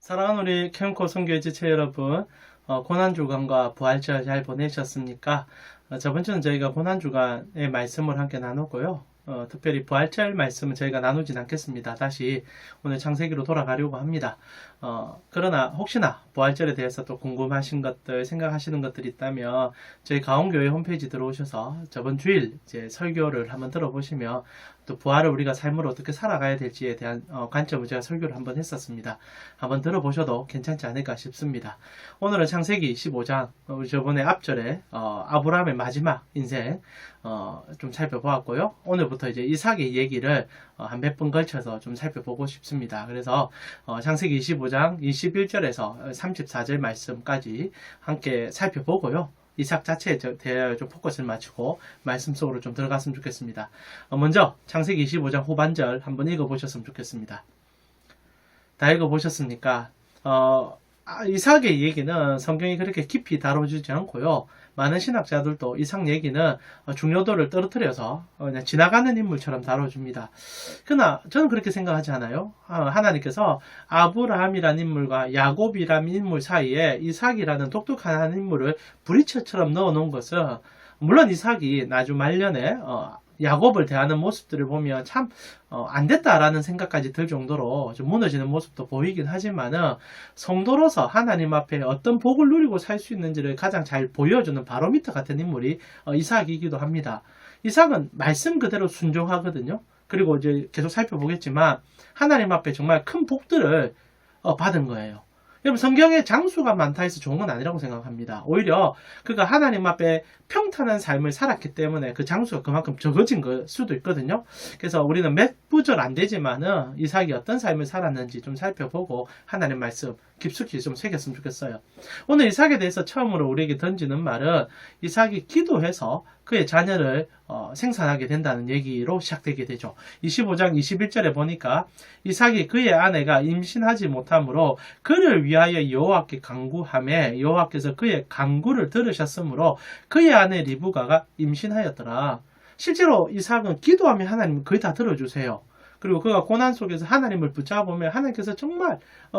사랑하는 우리 캠코 선교의 지체 여러분, 고난주간과 부활절 잘 보내셨습니까? 저번 주는 저희가 고난주간의 말씀을 함께 나눴고요. 특별히 부활절 말씀은 저희가 나누진 않겠습니다. 다시 오늘 창세기로 돌아가려고 합니다. 그러나 혹시나 부활절에 대해서 또 궁금하신 것들, 생각하시는 것들이 있다면 저희 가온교회 홈페이지 들어오셔서 저번 주일 이제 설교를 한번 들어보시면 또 부활을 우리가 삶으로 어떻게 살아가야 될지에 대한 관점을 제가 설교를 한번 했었습니다. 한번 들어보셔도 괜찮지 않을까 싶습니다. 오늘은 창세기 25장, 우리 저번에 앞절에 아브라함의 마지막 인생 좀 살펴보았고요. 오늘부터 이제 이삭의 얘기를 한 몇 번 걸쳐서 좀 살펴보고 싶습니다. 그래서 창세기 25장 21절에서 34절 말씀까지 함께 살펴보고요. 이삭 자체에 대해 좀 포커스를 맞추고 말씀 속으로 좀 들어갔으면 좋겠습니다. 먼저 창세기 25장 후반절 한번 읽어보셨으면 좋겠습니다. 다 읽어보셨습니까? 이삭의 얘기는 성경이 그렇게 깊이 다뤄주지 않고요. 많은 신학자들도 이삭 얘기는 중요도를 떨어뜨려서 그냥 지나가는 인물처럼 다뤄줍니다. 그러나 저는 그렇게 생각하지 않아요. 하나님께서 아브라함이라는 인물과 야곱이라는 인물 사이에 이삭이라는 독특한 한 인물을 브리처처럼 넣어놓은 것은, 물론 이삭이 나중 말년에 야곱을 대하는 모습들을 보면 참 안 됐다라는 생각까지 들 정도로 좀 무너지는 모습도 보이긴 하지만은, 성도로서 하나님 앞에 어떤 복을 누리고 살 수 있는지를 가장 잘 보여주는 바로미터 같은 인물이 이삭이기도 합니다. 이삭은 말씀 그대로 순종하거든요. 그리고 이제 계속 살펴보겠지만 하나님 앞에 정말 큰 복들을 받은 거예요. 여러분, 성경에 장수가 많다 해서 좋은 건 아니라고 생각합니다. 오히려 그가 하나님 앞에 평탄한 삶을 살았기 때문에 그 장수가 그만큼 적어진 걸 수도 있거든요. 그래서 우리는 몇 구절 안 되지만은 이삭이 어떤 삶을 살았는지 좀 살펴보고 하나님 말씀 깊숙이 좀 새겼으면 좋겠어요. 오늘 이삭에 대해서 처음으로 우리에게 던지는 말은 이삭이 기도해서 그의 자녀를 생산하게 된다는 얘기로 시작되게 되죠. 25장 21절에 보니까 이삭이 그의 아내가 임신하지 못하므로 그를 위하여 여호와께 간구하매 여호와께서 그의 간구를 들으셨으므로 그의 아내 리브가가 임신하였더라. 실제로 이삭은 기도하면 하나님 거의 다 들어주세요. 그리고 그가 고난 속에서 하나님을 붙잡으면 하나님께서 정말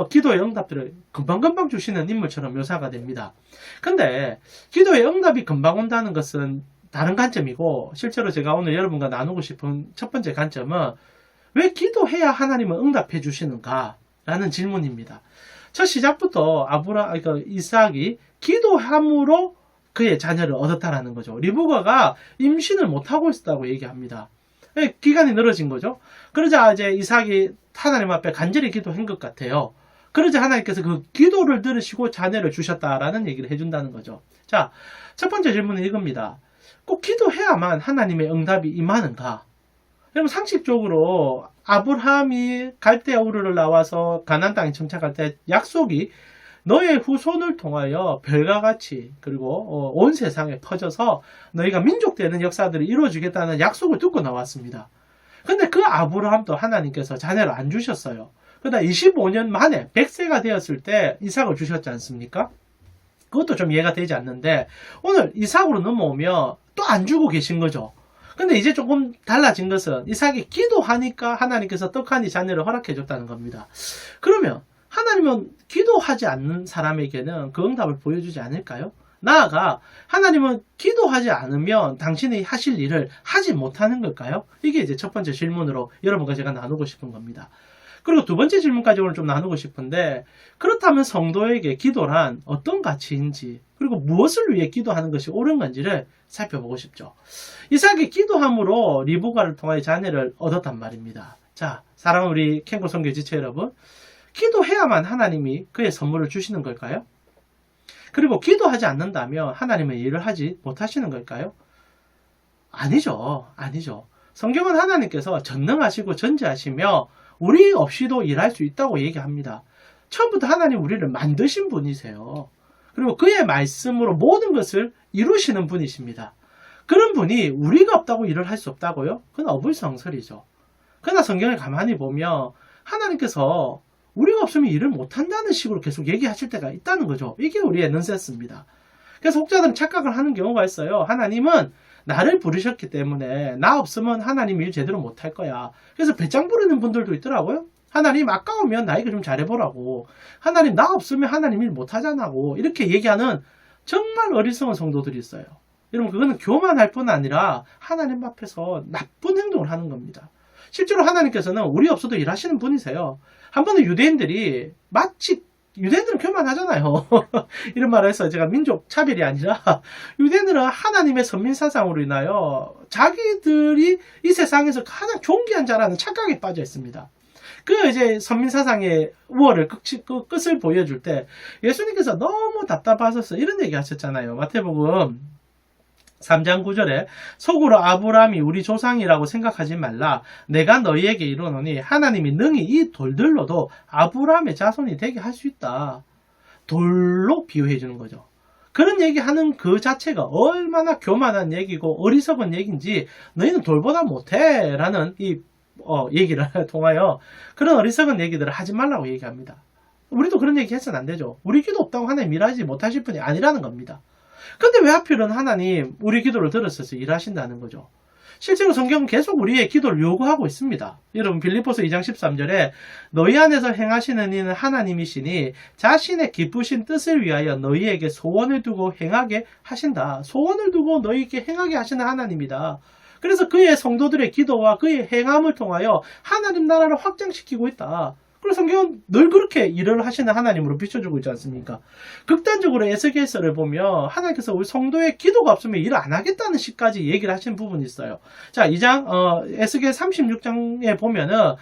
기도의 응답들을 금방금방 주시는 인물처럼 묘사가 됩니다. 근데 기도의 응답이 금방 온다는 것은 다른 관점이고, 실제로 제가 오늘 여러분과 나누고 싶은 첫 번째 관점은 왜 기도해야 하나님은 응답해 주시는가 라는 질문입니다. 첫 시작부터 이삭이 기도함으로 그의 자녀를 얻었다라는 거죠. 리브가가 임신을 못하고 있었다고 얘기합니다. 기간이 늘어진 거죠. 그러자 이제 이삭이 하나님 앞에 간절히 기도한 것 같아요. 그러자 하나님께서 그 기도를 들으시고 자녀를 주셨다라는 얘기를 해준다는 거죠. 자, 첫 번째 질문은 이겁니다. 꼭 기도해야만 하나님의 응답이 임하는가? 여러분, 상식적으로 아브라함이 갈대아 우르를 나와서 가나안 땅에 정착할 때 약속이 너의 후손을 통하여 별과 같이 그리고 온 세상에 퍼져서 너희가 민족되는 역사들이 이루어지겠다는 약속을 듣고 나왔습니다. 근데 그 아브라함도 하나님께서 자녀를 안 주셨어요. 그러다 25년 만에 100세가 되었을 때 이삭을 주셨지 않습니까? 그것도 좀 이해가 되지 않는데, 오늘 이삭으로 넘어오면 또 안 주고 계신 거죠. 근데 이제 조금 달라진 것은 이삭이 기도하니까 하나님께서 떡하니 자녀를 허락해 줬다는 겁니다. 그러면 하나님은 기도하지 않는 사람에게는 그 응답을 보여주지 않을까요? 나아가 하나님은 기도하지 않으면 당신이 하실 일을 하지 못하는 걸까요? 이게 이제 첫 번째 질문으로 여러분과 제가 나누고 싶은 겁니다. 그리고 두 번째 질문까지 오늘 좀 나누고 싶은데, 그렇다면 성도에게 기도란 어떤 가치인지, 그리고 무엇을 위해 기도하는 것이 옳은 건지를 살펴보고 싶죠. 이삭이 기도함으로 리브가를 통하여 자녀를 얻었단 말입니다. 자, 사랑하는 우리 캠코 선교 지체 여러분, 기도해야만 하나님이 그의 선물을 주시는 걸까요? 그리고 기도하지 않는다면 하나님은 일을 하지 못하시는 걸까요? 아니죠. 성경은 하나님께서 전능하시고 전지하시며 우리 없이도 일할 수 있다고 얘기합니다. 처음부터 하나님 우리를 만드신 분이세요. 그리고 그의 말씀으로 모든 것을 이루시는 분이십니다. 그런 분이 우리가 없다고 일을 할 수 없다고요? 그건 어불성설이죠. 그러나 성경을 가만히 보면 하나님께서 우리가 없으면 일을 못한다는 식으로 계속 얘기하실 때가 있다는 거죠. 이게 우리의 넌센스입니다. 그래서 혹자들은 착각을 하는 경우가 있어요. 하나님은 나를 부르셨기 때문에 나 없으면 하나님 일 제대로 못할 거야. 그래서 배짱 부르는 분들도 있더라고요. 하나님 아까우면 나에게 좀 잘해보라고. 하나님 나 없으면 하나님 일 못하잖아고. 이렇게 얘기하는 정말 어리석은 성도들이 있어요. 여러분 그거는 교만할 뿐 아니라 하나님 앞에서 나쁜 행동을 하는 겁니다. 실제로 하나님께서는 우리 없어도 일하시는 분이세요. 한 번은 유대인들이 마치 유대인들은 교만하잖아요. 이런 말을 해서 제가 민족 차별이 아니라 유대인들은 하나님의 선민사상으로 인하여 자기들이 이 세상에서 가장 존귀한 자라는 착각에 빠져 있습니다. 그 이제 선민사상의 우월을 끝을 보여줄 때 예수님께서 너무 답답하셔서 이런 얘기 하셨잖아요. 마태복음 3장 9절에 속으로 아브라함이 우리 조상이라고 생각하지 말라. 내가 너희에게 이르노니 하나님이 능히 이 돌들로도 아브라함의 자손이 되게 할 수 있다. 돌로 비유해 주는 거죠. 그런 얘기하는 그 자체가 얼마나 교만한 얘기고 어리석은 얘기인지 너희는 돌보다 못해 라는 이 얘기를 통하여 그런 어리석은 얘기들을 하지 말라고 얘기합니다. 우리도 그런 얘기 해서는 안 되죠. 우리 기도 없다고 하나님 일하지 못하실 분이 아니라는 겁니다. 근데 왜 하필은 하나님 우리 기도를 들었어서 일하신다는 거죠. 실제로 성경은 계속 우리의 기도를 요구하고 있습니다. 여러분 빌립보서 2장 13절에 너희 안에서 행하시는 이는 하나님이시니 자신의 기쁘신 뜻을 위하여 너희에게 소원을 두고 행하게 하신다. 소원을 두고 너희에게 행하게 하시는 하나님이다. 그래서 그의 성도들의 기도와 그의 행함을 통하여 하나님 나라를 확장시키고 있다. 그래서 성경은 늘 그렇게 일을 하시는 하나님으로 비춰주고 있지 않습니까? 극단적으로 에스겔서를 보면 하나님께서 우리 성도의 기도가 없으면 일을 안 하겠다는 식까지 얘기를 하신 부분이 있어요. 자, 2장 에스겔 36장에 보면은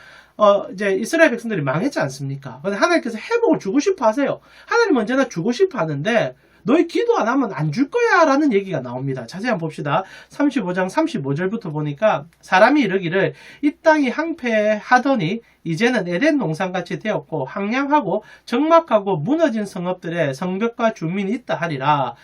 이제 이스라엘 백성들이 망했지 않습니까? 근데 하나님께서 회복을 주고 싶어 하세요. 하나님 언제나 주고 싶어 하는데 너희 기도 안 하면 안 줄 거야 라는 얘기가 나옵니다. 자세히 한번 봅시다. 35장 35절부터 보니까 사람이 이르기를 이 땅이 황폐하더니 이제는 에덴 동산같이 되었고 황량하고 적막하고 무너진 성읍들에 성벽과 주민이 있다 하리라.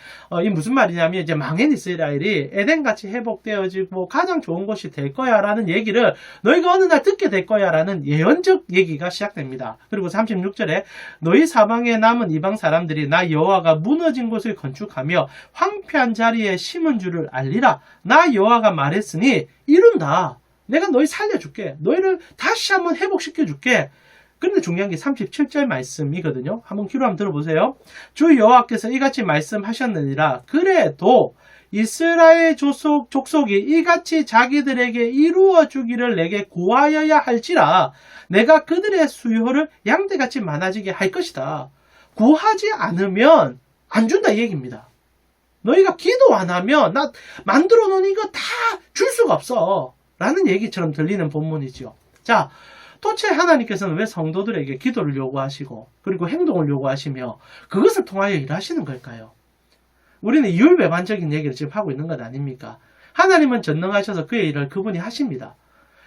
이 무슨 말이냐면 이제 망한 이스라엘이 에덴같이 회복되어지고 가장 좋은 곳이 될 거야 라는 얘기를 너희가 어느 날 듣게 될 거야 라는 예언적 얘기가 시작됩니다. 그리고 36절에 너희 사방에 남은 이방 사람들이 나 여호와가 무너진 곳을 건축하며 황폐한 자리에 심은 줄을 알리라. 나 여호와가 말했으니 이룬다. 내가 너희 살려줄게. 너희를 다시 한번 회복시켜줄게. 그런데 중요한 게 37절 말씀이거든요. 한번 귀로 한번 들어보세요. 주 여호와께서 이같이 말씀하셨느니라. 그래도 이스라엘 족속이 이같이 자기들에게 이루어주기를 내게 구하여야 할지라. 내가 그들의 수요를 양떼같이 많아지게 할 것이다. 구하지 않으면 안 준다 이 얘기입니다. 너희가 기도 안 하면 나 만들어 놓은 이거 다 줄 수가 없어. 라는 얘기처럼 들리는 본문이지요. 자, 도대체 하나님께서는 왜 성도들에게 기도를 요구하시고 그리고 행동을 요구하시며 그것을 통하여 일하시는 걸까요? 우리는 이율배반적인 얘기를 지금 하고 있는 것 아닙니까? 하나님은 전능하셔서 그의 일을 그분이 하십니다.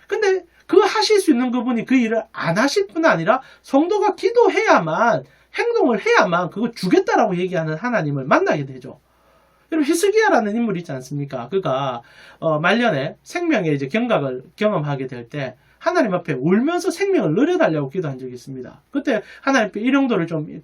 근데 그 하실 수 있는 그분이 그 일을 안 하실 뿐 아니라 성도가 기도해야만 행동을 해야만 그거 주겠다라고 얘기하는 하나님을 만나게 되죠. 여러분 히스기야라는 인물이 있지 않습니까? 그가 말년에 생명의 이제 경각을 경험하게 될 때 하나님 앞에 울면서 생명을 늘려달라고 기도한 적이 있습니다. 그때 하나님 앞에 일용도를 좀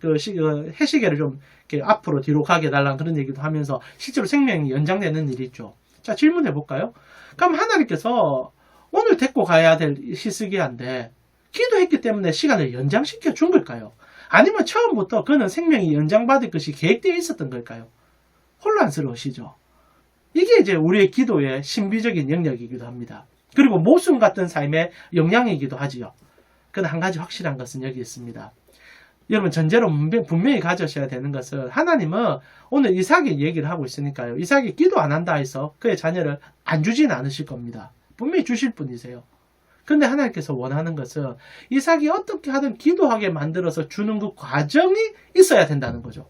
해시계를 좀 이렇게 앞으로 뒤로 가게 해달라는 그런 얘기도 하면서 실제로 생명이 연장되는 일이 있죠. 자, 질문해 볼까요? 그럼 하나님께서 오늘 데리고 가야 될 히스기야인데 기도했기 때문에 시간을 연장시켜 준 걸까요? 아니면 처음부터 그는 생명이 연장받을 것이 계획되어 있었던 걸까요? 혼란스러우시죠? 이게 이제 우리의 기도의 신비적인 영역이기도 합니다. 그리고 모순 같은 삶의 영향이기도 하지요. 그러나 한 가지 확실한 것은 여기 있습니다. 여러분 전제로 분명히 가져셔야 되는 것은 하나님은 오늘 이삭의 얘기를 하고 있으니까요. 이삭이 기도 안 한다 해서 그의 자녀를 안 주진 않으실 겁니다. 분명히 주실 분이세요. 근데 하나님께서 원하는 것은 이삭이 어떻게 하든 기도하게 만들어서 주는 그 과정이 있어야 된다는 거죠.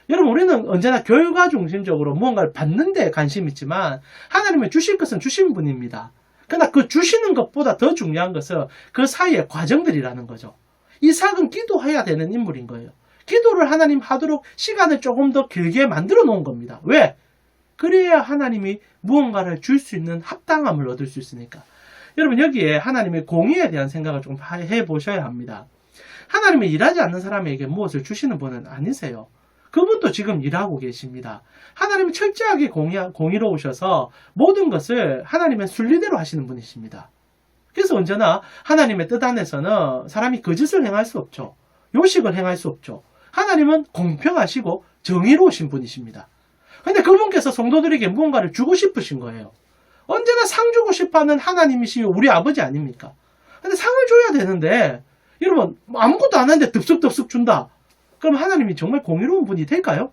여러분 우리는 언제나 결과 중심적으로 무언가를 받는 데 관심이 있지만 하나님은 주실 것은 주신 분입니다. 그러나 그 주시는 것보다 더 중요한 것은 그 사이의 과정들이라는 거죠. 이삭은 기도해야 되는 인물인 거예요. 기도를 하나님 하도록 시간을 조금 더 길게 만들어 놓은 겁니다. 왜? 그래야 하나님이 무언가를 줄 수 있는 합당함을 얻을 수 있으니까. 여러분 여기에 하나님의 공의에 대한 생각을 좀 해보셔야 합니다. 하나님이 일하지 않는 사람에게 무엇을 주시는 분은 아니세요. 그분도 지금 일하고 계십니다. 하나님은 철저하게 공의로우셔서 모든 것을 하나님의 순리대로 하시는 분이십니다. 그래서 언제나 하나님의 뜻 안에서는 사람이 거짓을 행할 수 없죠. 요식을 행할 수 없죠. 하나님은 공평하시고 정의로우신 분이십니다. 근데 그분께서 성도들에게 무언가를 주고 싶으신 거예요. 언제나 상 주고 싶어하는 하나님이시요 우리 아버지 아닙니까? 근데 상을 줘야 되는데 여러분 아무것도 안 하는데 덥석덥석 준다. 그럼 하나님이 정말 공의로운 분이 될까요?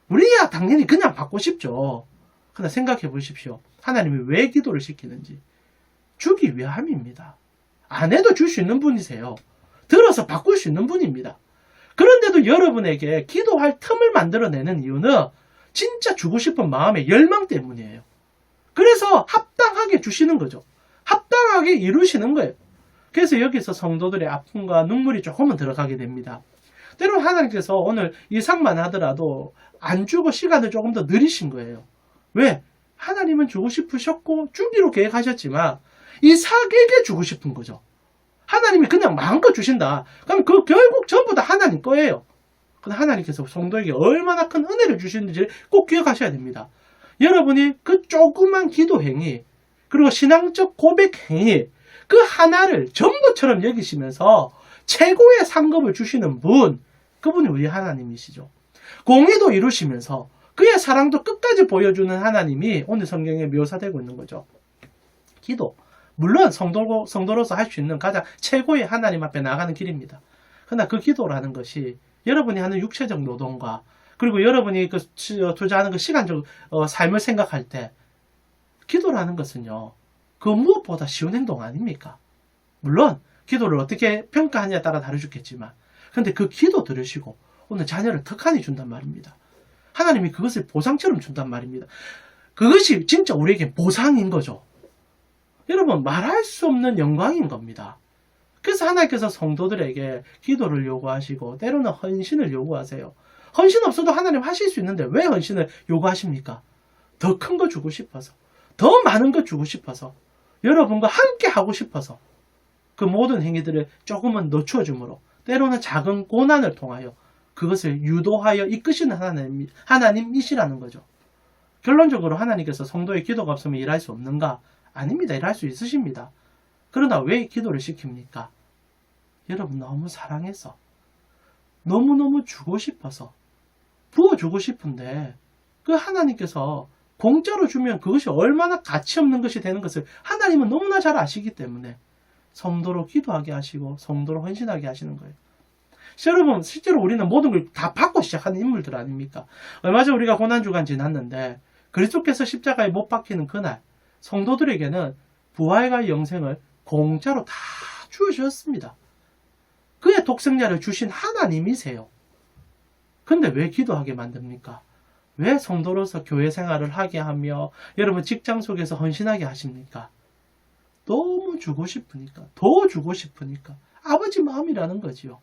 우리야 당연히 그냥 받고 싶죠. 그러나 생각해 보십시오. 하나님이 왜 기도를 시키는지. 주기 위함입니다. 안 해도 줄 수 있는 분이세요. 들어서 바꿀 수 있는 분입니다. 그런데도 여러분에게 기도할 틈을 만들어내는 이유는 진짜 주고 싶은 마음의 열망 때문이에요. 그래서 합당하게 주시는 거죠. 합당하게 이루시는 거예요. 그래서 여기서 성도들의 아픔과 눈물이 조금은 들어가게 됩니다. 때론 하나님께서 오늘 이 상만 하더라도 안 주고 시간을 조금 더 늘리신 거예요. 왜? 하나님은 주고 싶으셨고 주기로 계획하셨지만 이 사객에 주고 싶은 거죠. 하나님이 그냥 마음껏 주신다. 그럼 그 결국 전부 다 하나님 거예요. 그런데 하나님께서 성도에게 얼마나 큰 은혜를 주시는지 꼭 기억하셔야 됩니다. 여러분이 그 조그만 기도 행위 그리고 신앙적 고백 행위 그 하나를 전부처럼 여기시면서 최고의 상급을 주시는 분 그분이 우리 하나님이시죠. 공의도 이루시면서 그의 사랑도 끝까지 보여주는 하나님이 오늘 성경에 묘사되고 있는 거죠. 기도 물론 성도로서 할 수 있는 가장 최고의 하나님 앞에 나가는 길입니다. 그러나 그 기도라는 것이 여러분이 하는 육체적 노동과 그리고 여러분이 그 투자하는 그 시간적 삶을 생각할 때 기도라는 것은요. 그 무엇보다 쉬운 행동 아닙니까? 물론 기도를 어떻게 평가하느냐에 따라 다르겠지만 근데 그 기도 들으시고 오늘 자녀를 턱하니 준단 말입니다. 하나님이 그것을 보상처럼 준단 말입니다. 그것이 진짜 우리에게 보상인 거죠. 여러분 말할 수 없는 영광인 겁니다. 그래서 하나님께서 성도들에게 기도를 요구하시고 때로는 헌신을 요구하세요. 헌신 없어도 하나님 하실 수 있는데 왜 헌신을 요구하십니까? 더 큰 거 주고 싶어서 더 많은 거 주고 싶어서 여러분과 함께 하고 싶어서 그 모든 행위들을 조금은 늦춰 줌으로 때로는 작은 고난을 통하여 그것을 유도하여 이끄시는 하나님이시라는 거죠. 결론적으로 하나님께서 성도의 기도가 없으면 일할 수 없는가? 아닙니다. 일할 수 있으십니다. 그러나 왜 기도를 시킵니까? 여러분 너무 사랑해서 너무너무 주고 싶어서 부어주고 싶은데 그 하나님께서 공짜로 주면 그것이 얼마나 가치 없는 것이 되는 것을 하나님은 너무나 잘 아시기 때문에 성도로 기도하게 하시고 성도로 헌신하게 하시는 거예요. 여러분 실제로 우리는 모든 걸 다 받고 시작하는 인물들 아닙니까? 얼마 전 우리가 고난주간 지났는데 그리스도께서 십자가에 못 박히는 그날 성도들에게는 부활과 영생을 공짜로 다 주셨습니다. 그의 독생자를 주신 하나님이세요. 근데 왜 기도하게 만듭니까? 왜 성도로서 교회 생활을 하게 하며 여러분 직장 속에서 헌신하게 하십니까? 너무 주고 싶으니까, 더 주고 싶으니까 아버지 마음이라는 거지요.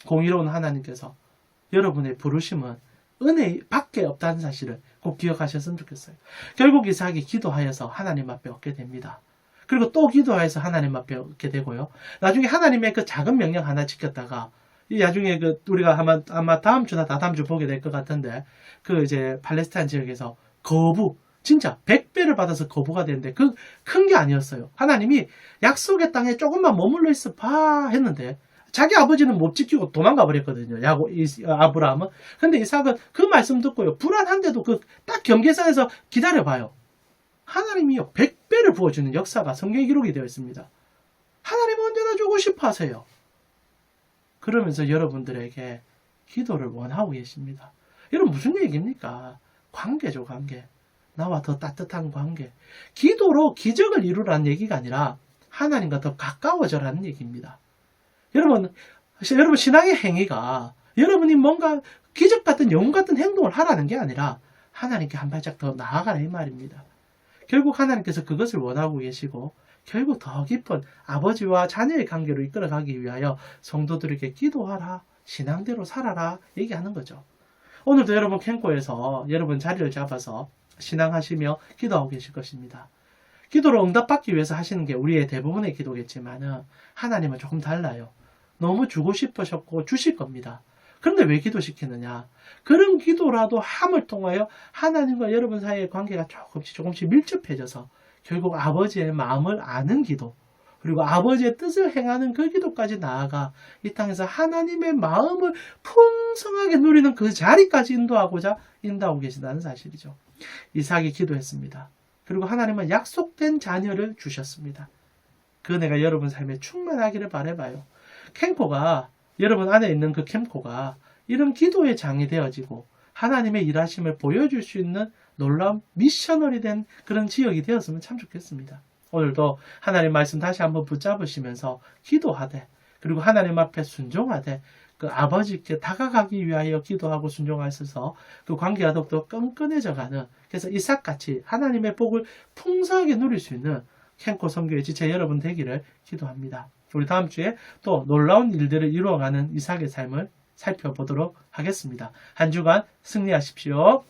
공의로운 하나님께서 여러분의 부르심은 은혜 밖에 없다는 사실을 꼭 기억하셨으면 좋겠어요. 결국 이삭이 기도하여서 하나님 앞에 얻게 됩니다. 그리고 또 기도하여서 하나님 앞에 얻게 되고요. 나중에 하나님의 그 작은 명령 하나 지켰다가 나중에 우리가 아마 다음 주나 다다음 주 보게 될 것 같은데 그 이제 팔레스타인 지역에서 거부 진짜 100배를 받아서 거부가 되는데 그 큰 게 아니었어요. 하나님이 약속의 땅에 조금만 머물러 있어 봐 했는데 자기 아버지는 못 지키고 도망가 버렸거든요. 아브라함은. 근데 이삭은 그 말씀 듣고요. 불안한데도 그 딱 경계선에서 기다려봐요. 하나님이요. 100배를 부어주는 역사가 성경에 기록이 되어 있습니다. 하나님은 언제나 주고 싶어 하세요. 그러면서 여러분들에게 기도를 원하고 계십니다. 여러분 무슨 얘기입니까? 관계죠, 관계. 나와 더 따뜻한 관계. 기도로 기적을 이루라는 얘기가 아니라 하나님과 더 가까워져라는 얘기입니다. 여러분 신앙의 행위가 여러분이 뭔가 기적 같은 영웅 같은 행동을 하라는 게 아니라 하나님께 한 발짝 더 나아가라 이 말입니다. 결국 하나님께서 그것을 원하고 계시고 결국 더 깊은 아버지와 자녀의 관계로 이끌어가기 위하여 성도들에게 기도하라, 신앙대로 살아라 얘기하는 거죠. 오늘도 여러분 캠코에서 여러분 자리를 잡아서 신앙하시며 기도하고 계실 것입니다. 기도로 응답받기 위해서 하시는 게 우리의 대부분의 기도겠지만은 하나님은 조금 달라요. 너무 주고 싶으셨고 주실 겁니다. 그런데 왜 기도시키느냐? 그런 기도라도 함을 통하여 하나님과 여러분 사이의 관계가 조금씩 밀접해져서 결국 아버지의 마음을 아는 기도, 그리고 아버지의 뜻을 행하는 그 기도까지 나아가 이 땅에서 하나님의 마음을 풍성하게 누리는 그 자리까지 인도하고자 인도하고 계신다는 사실이죠. 이삭이 기도했습니다. 그리고 하나님은 약속된 자녀를 주셨습니다. 그 은혜가 여러분 삶에 충만하기를 바라봐요. 캠코가, 여러분 안에 있는 그 캠코가 이런 기도의 장이 되어지고 하나님의 일하심을 보여줄 수 있는 놀라운 미셔널이 된 그런 지역이 되었으면 참 좋겠습니다. 오늘도 하나님 말씀 다시 한번 붙잡으시면서 기도하되, 그리고 하나님 앞에 순종하되, 그 아버지께 다가가기 위하여 기도하고 순종하셔서 그 관계가 더욱더 끈끈해져가는, 그래서 이삭같이 하나님의 복을 풍성하게 누릴 수 있는 캠코 선교의 지체 여러분 되기를 기도합니다. 우리 다음 주에 또 놀라운 일들을 이루어가는 이삭의 삶을 살펴보도록 하겠습니다. 한 주간 승리하십시오.